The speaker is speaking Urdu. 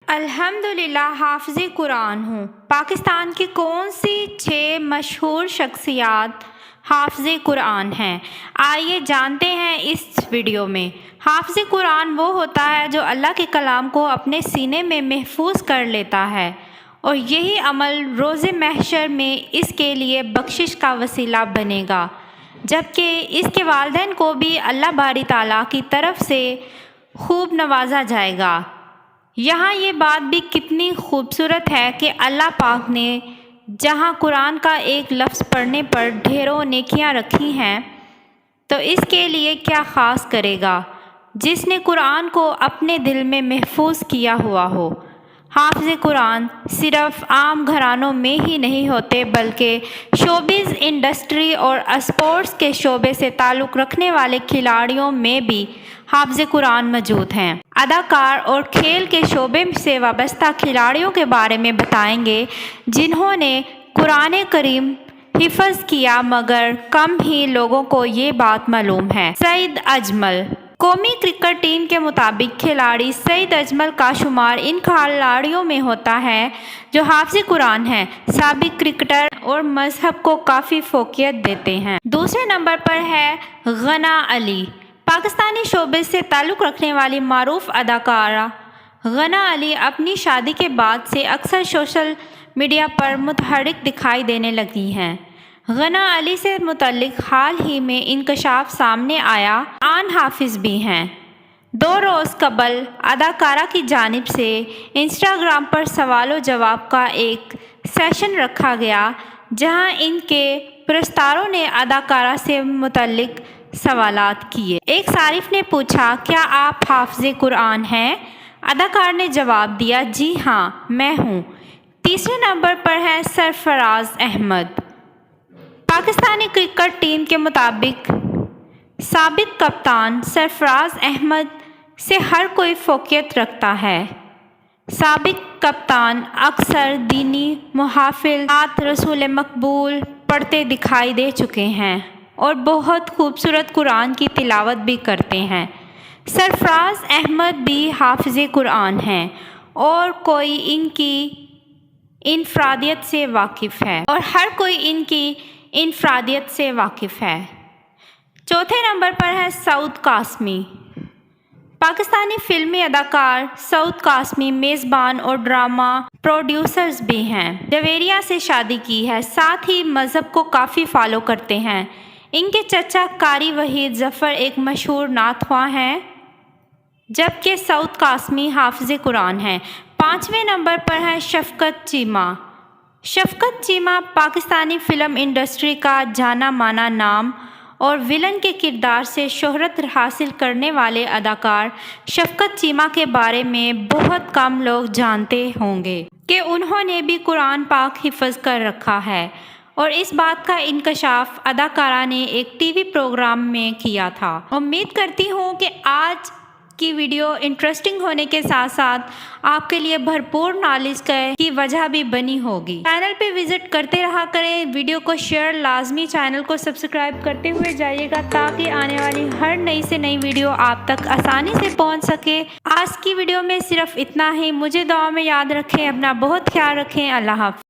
الحمدللہ حافظ قرآن ہوں۔ پاکستان کی کون سی 6 مشہور شخصیات حافظ قرآن ہیں؟ آئیے جانتے ہیں اس ویڈیو میں۔ حافظ قرآن وہ ہوتا ہے جو اللہ کے کلام کو اپنے سینے میں محفوظ کر لیتا ہے، اور یہی عمل روز محشر میں اس کے لیے بخشش کا وسیلہ بنے گا، جبکہ اس کے والدین کو بھی اللہ باری تعالیٰ کی طرف سے خوب نوازا جائے گا۔ یہاں یہ بات بھی کتنی خوبصورت ہے کہ اللہ پاک نے جہاں قرآن کا ایک لفظ پڑھنے پر ڈھیروں نیکیاں رکھی ہیں، تو اس کے لیے کیا خاص کرے گا جس نے قرآن کو اپنے دل میں محفوظ کیا ہوا ہو۔ حافظ قرآن صرف عام گھرانوں میں ہی نہیں ہوتے، بلکہ شوبز انڈسٹری اور اسپورٹس کے شعبے سے تعلق رکھنے والے کھلاڑیوں میں بھی حافظ قرآن موجود ہیں۔ اداکار اور کھیل کے شعبے سے وابستہ کھلاڑیوں کے بارے میں بتائیں گے جنہوں نے قرآن کریم حفظ کیا، مگر کم ہی لوگوں کو یہ بات معلوم ہے۔ سعید اجمل۔ قومی کرکٹ ٹیم کے مطابق کھلاڑی سعید اجمل کا شمار ان کھلاڑیوں میں ہوتا ہے جو حافظ قرآن ہیں۔ سابق کرکٹر اور مذہب کو کافی فوقیت دیتے ہیں۔ دوسرے نمبر پر ہے غنا علی۔ پاکستانی شعبے سے تعلق رکھنے والی معروف اداکارہ غنا علی اپنی شادی کے بعد سے اکثر سوشل میڈیا پر متحرک دکھائی دینے لگی ہیں۔ غنا علی سے متعلق حال ہی میں انکشاف سامنے آیا آن حافظ بھی ہیں۔ 2 روز قبل اداکارہ کی جانب سے انسٹاگرام پر سوال و جواب کا ایک سیشن رکھا گیا، جہاں ان کے پرستاروں نے اداکارہ سے متعلق سوالات کیے۔ ایک صارف نے پوچھا، کیا آپ حافظ قرآن ہیں؟ اداکار نے جواب دیا، جی ہاں میں ہوں۔ تیسرے نمبر پر ہے سرفراز احمد۔ پاکستانی کرکٹ ٹیم کے مطابق سابق کپتان سرفراز احمد سے ہر کوئی فوقیت رکھتا ہے۔ سابق کپتان اکثر دینی محافلات رسول مقبول پڑھتے دکھائی دے چکے ہیں اور بہت خوبصورت قرآن کی تلاوت بھی کرتے ہیں۔ سرفراز احمد بھی حافظ قرآن ہیں اور کوئی ان کی انفرادیت سے واقف ہے، اور ہر کوئی ان کی انفرادیت سے واقف ہے۔ چوتھے نمبر پر ہے سعود قاسمی۔ پاکستانی فلمی اداکار سعود قاسمی میزبان اور ڈرامہ پروڈیوسرز بھی ہیں۔ جویریہ سے شادی کی ہے، ساتھ ہی مذہب کو کافی فالو کرتے ہیں۔ ان کے چچا قاری وحید ظفر ایک مشہور نعت خواں ہیں، جبکہ سعود قاسمی حافظ قرآن ہیں۔ 5ویں نمبر پر ہے شفقت چیمہ۔ شفقت چیمہ پاکستانی فلم انڈسٹری کا جانا مانا نام اور ویلن کے کردار سے شہرت حاصل کرنے والے اداکار شفقت چیمہ کے بارے میں بہت کم لوگ جانتے ہوں گے کہ انہوں نے بھی قرآن پاک حفظ کر رکھا ہے، اور اس بات کا انکشاف اداکارہ نے ایک ٹی وی پروگرام میں کیا تھا۔ امید کرتی ہوں کہ آج کی ویڈیو انٹرسٹنگ ہونے کے ساتھ ساتھ آپ کے لیے بھرپور نالج کی وجہ بھی بنی ہوگی۔ چینل پہ وزٹ کرتے رہا کریں، ویڈیو کو شیئر لازمی، چینل کو سبسکرائب کرتے ہوئے جائیے گا تاکہ آنے والی ہر نئی سے نئی ویڈیو آپ تک آسانی سے پہنچ سکے۔ آج کی ویڈیو میں صرف اتنا ہی۔ مجھے دعا میں یاد رکھیں، اپنا بہت خیال رکھیں۔ اللہ حافظ۔